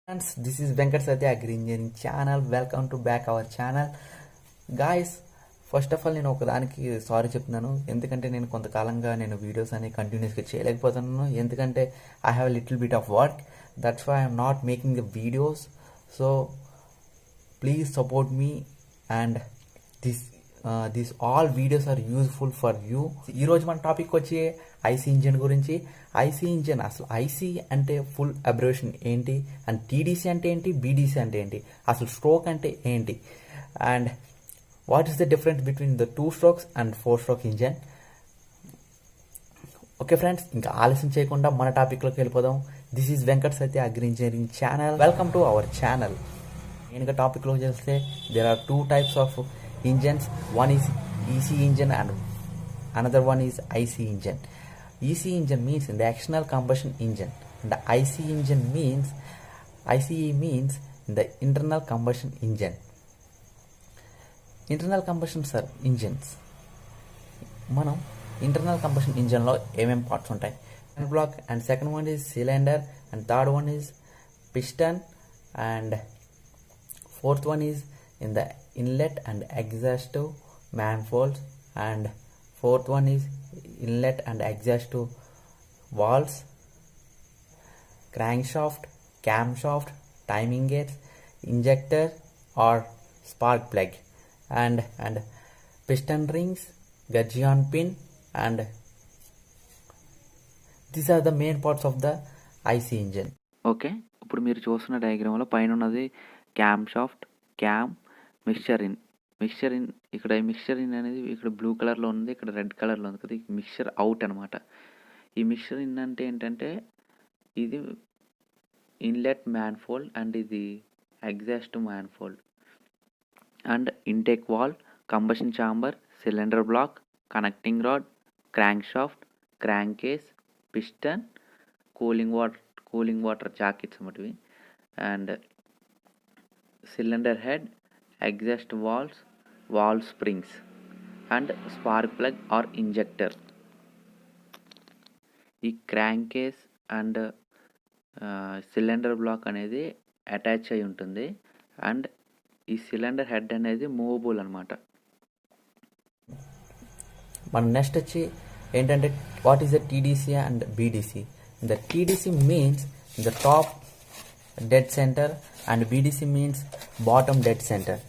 Friends, this is Venkat Satya Agri Engineering channel. Welcome to back our channel. Guys, first of all నేను ఒకదానికి sorry చెప్తున్నాను. ఎందుకంటే నేను కొంతకాలంగా వీడియోస్ అనేవి కంటిన్యూస్గా చేయలేకపోతున్నాను. ఎందుకంటే I have little bit of work. That's why I'm not making the videos. So please support me and this all videos are useful for you. ఈరోజు మన టాపిక్ వచ్చి ఐసీ ఇంజిన్ గురించి. ఐసీ ఇంజిన్ అసలు IC అంటే full abbreviation ఏంటి, and TDC అంటే ఏంటి, BDC అంటే ఏంటి, అసలు స్ట్రోక్ అంటే ఏంటి, and what is the difference between the 2 strokes and 4 stroke engine. Okay friends, ఇంకా ఆలస్యం చేయకుండా మన టాపిక్లోకి వెళ్ళిపోదాం. This is Venkat Satya agri engineering channel. Welcome to our channel. మెయిన్గా టాపిక్లో చేస్తే there are 2 types of engines. One is EC engine and another one is IC engine. EC engine means in the external combustion engine, and the ICE engine means in the internal combustion engine. Internal combustion engines, మనం internal combustion ఇంజన్లో ఏమేమి parts ఉంటాయి? Block, and second one is cylinder, and third one is piston, and fourth one is in the inlet and exhaust manifolds, and fourth one is inlet and exhaust valves, crankshaft, camshaft, timing gears, injector or spark plug, and piston rings, gudgeon pin, and these are the main parts of the IC engine. Okay, ఇప్పుడు మీరు చూస్తున్న డయాగ్రామ్లో పైన ఉన్నది cam shaft, cam, mixture in. ఇక్కడ mixture in అనేది ఇక్కడ blue కలర్లో ఉంది, ఇక్కడ రెడ్ కలర్లో ఉంది కదా, మిక్స్చర్ అవుట్ అనమాట. ఈ మిక్స్చర్ ఇన్ అంటే ఏంటంటే ఇది ఇన్లెట్ మ్యాన్ఫోల్డ్ అండ్ ఇది exhaust manifold, and intake valve, combustion chamber, cylinder block, connecting rod, crankshaft, crankcase, piston, cooling water jackets అన్నమాటివి, and cylinder head, exhaust valve springs, and spark plug or injector. ఈ crankcase and cylinder block అనేది attach అయి ఉంటుంది, and ఈ cylinder head అనేది movable అనమాట. మన next వచ్చి ఏంటంటే what is the TDC and BDC. The TDC means the top dead centre and BDC means bottom dead centre.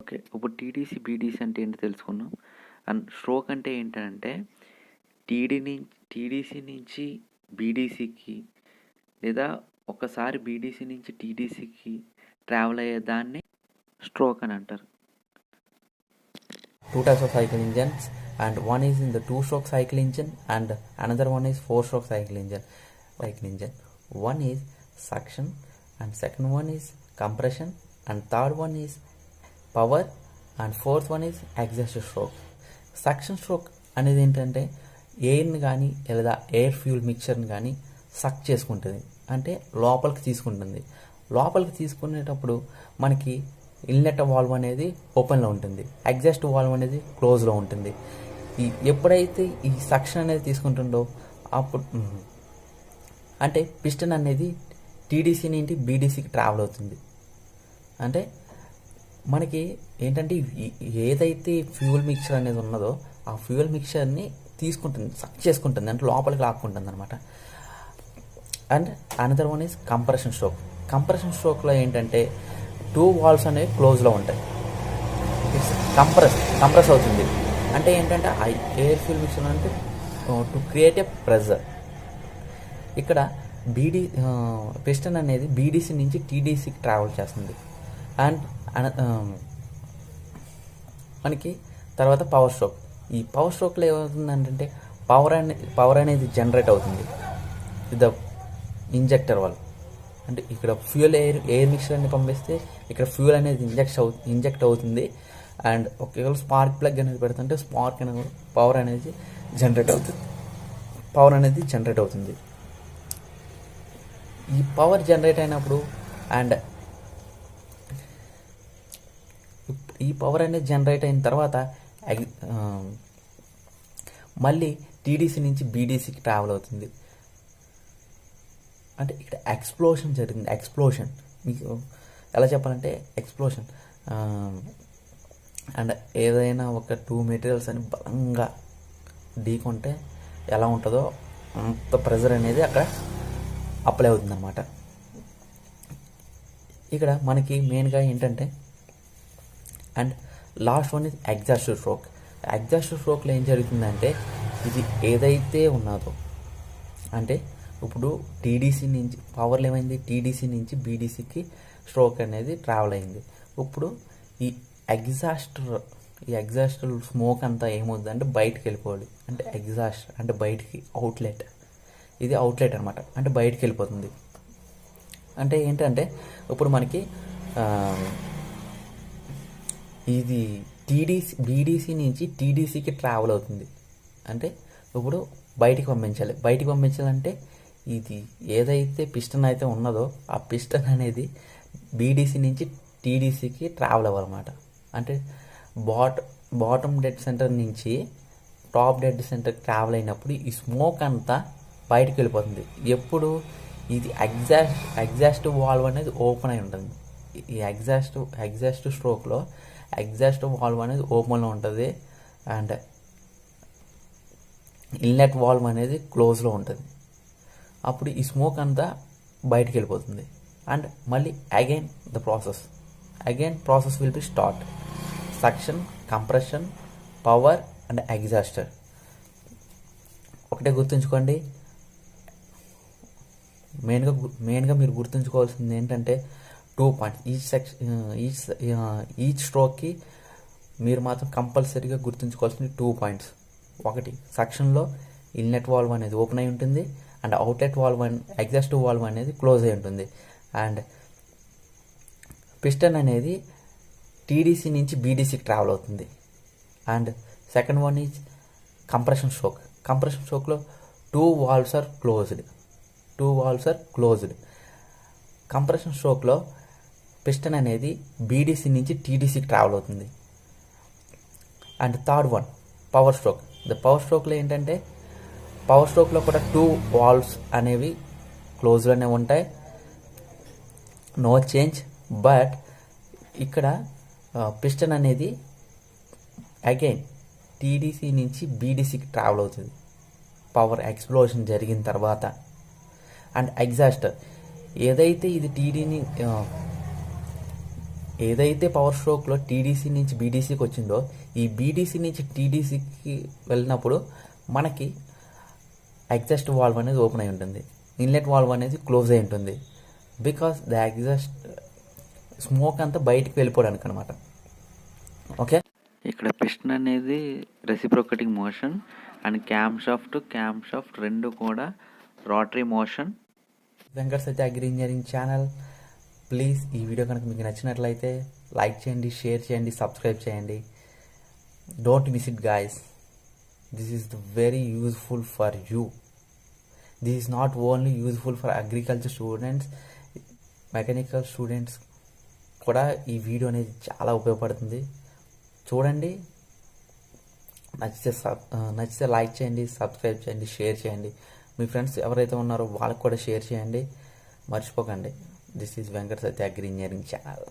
Okay, ఇప్పుడు టీడీసీ బీడీసీ అంటే ఏంటి తెలుసుకున్నాం. అండ్ స్ట్రోక్ అంటే ఏంటంటే టీడీసీ నుంచి బీడీసీకి లేదా ఒకసారి బీడీసీ నుంచి టీడీసీకి ట్రావెల్ అయ్యేదాన్ని స్ట్రోక్ అని అంటారు. 2 types of cycle engines, and one is in the 2-stroke cycle engine and another one is 4-stroke cycle engine. One is suction, and second one is compression, and third one is power, and fourth one is exhaust stroke. Suction stroke అనేది ఏంటంటే ఎయిర్ని కానీ లేదా air fuel మిక్చర్ని కానీ సక్ చేసుకుంటుంది, అంటే లోపలికి తీసుకుంటుంది. లోపలికి తీసుకునేటప్పుడు మనకి ఇన్లెట్ వాల్వ్ అనేది ఓపెన్లో ఉంటుంది, ఎగ్జాస్ట్ వాల్వ్ అనేది క్లోజ్లో ఉంటుంది. ఎప్పుడైతే ఈ సక్షన్ అనేది తీసుకుంటుందో అప్పుడు అంటే పిస్టన్ అనేది టీడీసీ నుండి బీడీసీకి ట్రావెల్ అవుతుంది. అంటే మనకి ఏంటంటే ఏదైతే ఫ్యూయల్ మిక్చర్ అనేది ఉన్నదో ఆ ఫ్యూయల్ మిక్చర్ని తీసుకుంటుంది, సక్ చేసుకుంటుంది, అంటే లోపలికి లాక్కుంటుంది అనమాట. And another one is compression stroke. Compression స్ట్రోక్లో ఏంటంటే 2 వాల్వ్స్ అనేవి క్లోజ్లో ఉంటాయి, కంప్రెస్ అవుతుంది. అంటే ఏంటంటే ఆ ఎయిర్ ఫ్యూయల్ మిక్చర్ అంటే టు క్రియేట్ ఏ ప్రెజర్. ఇక్కడ పిస్టన్ అనేది బీడీసీ నుంచి టీడీసీకి ట్రావెల్ చేస్తుంది. అండ్ మనకి తర్వాత పవర్ స్ట్రోక్. ఈ పవర్ స్ట్రోక్లో ఏమవుతుందంటే పవర్ అనేది జనరేట్ అవుతుంది ద ఇంజెక్టర్ వల్ల. అంటే ఇక్కడ ఫ్యూయల్ ఎయిర్ మిక్చర్ అని పంపిస్తే ఇక్కడ ఫ్యూయల్ అనేది ఇంజెక్ట్ అవుతుంది, అండ్ ఒకవేళ స్పార్క్ ప్లగ్ అనేది పెడుతుంటే స్పార్క్ అనేది పవర్ అనేది జనరేట్ అవుతుంది. ఈ పవర్ జనరేట్ అయినప్పుడు అండ్ ఈ పవర్ అనేది జనరేట్ అయిన తర్వాత మళ్ళీ టీడీసీ నుంచి బీడీసీకి ట్రావెల్ అవుతుంది. అంటే ఇక్కడ ఎక్స్ప్లోషన్ జరిగింది. ఎక్స్ప్లోషన్ మీకు ఎలా చెప్పాలంటే ఎక్స్ప్లోషన్. అండ్ ఏదైనా ఒక 2 మెటీరియల్స్ అని బలంగా ఢీకొంటే ఎలా ఉంటుందో అంత ప్రెజర్ అనేది అక్కడ అప్లై అవుతుంది అనమాట. ఇక్కడ మనకి మెయిన్గా ఏంటంటే and last one is exhaust stroke. Exhaust స్ట్రోక్లో ఏం జరుగుతుందంటే ఇది ఏదైతే ఉన్నదో అంటే ఇప్పుడు టీడీసీ నుంచి పవర్లో ఏమైంది, టీడీసీ నుంచి బీడీసీకి స్ట్రోక్ అనేది ట్రావెల్ అయింది. ఇప్పుడు ఈ ఎగ్జాస్ట్ స్మోక్ అంతా ఏమవుతుంది అంటే బయటికి వెళ్ళిపోవాలి. అంటే ఎగ్జాస్ట్ అంటే బయటికి అవుట్లెట్, ఇది అవుట్లెట్ అనమాట. అంటే బయటికి వెళ్ళిపోతుంది. అంటే ఏంటంటే ఇప్పుడు మనకి ఇది బీడీసీ నుంచి టీడీసీకి ట్రావెల్ అవుతుంది. అంటే ఇప్పుడు బయటికి పంపించాలంటే ఇది ఏదైతే పిస్టన్ అయితే ఉన్నదో ఆ పిస్టన్ అనేది బీడీసీ నుంచి టీడీసీకి ట్రావెల్ అవ్వాలన్నమాట. అంటే బాటమ్ డెడ్ సెంటర్ నుంచి టాప్ డెడ్ సెంటర్ ట్రావెల్ అయినప్పుడు ఈ స్మోక్ అంతా బయటకు వెళ్ళిపోతుంది. ఎప్పుడు ఇది ఎగ్జాస్ట్ వాల్వ్ అనేది ఓపెన్ అయి ఉంటుంది. ఈ ఎగ్జాస్ట్ స్ట్రోక్లో ఎగ్జాస్ట్ వాల్వ్ అనేది ఓపెన్లో ఉంటుంది అండ్ ఇన్లెట్ వాల్వ్ అనేది క్లోజ్లో ఉంటుంది. అప్పుడు ఈ స్మోక్ అంతా బయటికి వెళ్ళిపోతుంది. అండ్ మళ్ళీ again process will be start. Suction, compression, power and ఎగ్జాస్టర్. ఒకటే గుర్తుంచుకోండి, మెయిన్గా మీరు గుర్తుంచుకోవాల్సింది ఏంటంటే 2 పాయింట్స్. ఈచ్ స్ట్రోక్కి మీరు మాత్రం కంపల్సరీగా గుర్తుంచుకోవాల్సింది 2 పాయింట్స్. ఒకటి, సక్షన్లో ఇన్లెట్ వాల్వ్ అనేది ఓపెన్ అయి ఉంటుంది and outlet valve exhaust valve అనేది క్లోజ్ అయి ఉంటుంది. అండ్ పిస్టన్ అనేది టీడీసీ నుంచి బీడీసీకి ట్రావెల్ అవుతుంది. And second one is compression స్ట్రోక్లో 2 వాల్వ్స్ ఆర్ క్లోజ్డ్. కంప్రెషన్ స్ట్రోక్లో పిస్టన్ అనేది బీడీసీ నుంచి టీడీసీకి ట్రావెల్ అవుతుంది. అండ్ థర్డ్ వన్ పవర్ స్ట్రోక్లో ఏంటంటే పవర్ స్ట్రోక్లో కూడా 2 వాల్వ్స్ అనేవి క్లోజ్లోనే ఉంటాయి, నో చేంజ్. బట్ ఇక్కడ పిస్టన్ అనేది అగైన్ టీడీసీ నుంచి బీడీసీకి ట్రావెల్ అవుతుంది పవర్ ఎక్స్ప్లోషన్ జరిగిన తర్వాత. అండ్ ఎగ్జాస్టర్ ఏదైతే పవర్ స్ట్రోక్లో టీడీసీ నుంచి బీడీసీకి వచ్చిందో ఈ బీడీసీ నుంచి టీడీసీకి వెళ్ళినప్పుడు మనకి ఎగ్జాస్ట్ వాల్వ్ అనేది ఓపెన్ అయి ఉంటుంది, ఇన్లెట్ వాల్వ్ అనేది క్లోజ్ అయి ఉంటుంది. బికాస్ ద ఎగ్జాస్ట్ స్మోక్ అంతా బయటికి వెళ్ళిపోవడానికి అనమాట. ఓకే, ఇక్కడ పిస్టన్ అనేది reciprocating motion and cam shaft రెండు కూడా rotary motion. Venkata Satya agri engineering channel. Please ఈ వీడియో కనుక మీకు నచ్చినట్లయితే లైక్ చేయండి, షేర్ చేయండి, సబ్స్క్రైబ్ చేయండి. Don't miss it guys. This is very useful for you. This is not only useful for agriculture students, mechanical students కూడా ఈ వీడియో అనేది చాలా ఉపయోగపడుతుంది. చూడండి, నచ్చితే లైక్ చేయండి, సబ్స్క్రైబ్ చేయండి, షేర్ చేయండి. మీ ఫ్రెండ్స్ ఎవరైతే ఉన్నారో వాళ్ళకి కూడా షేర్ చేయండి. మర్చిపోకండి. This is Venkata Satya agri engineering channel.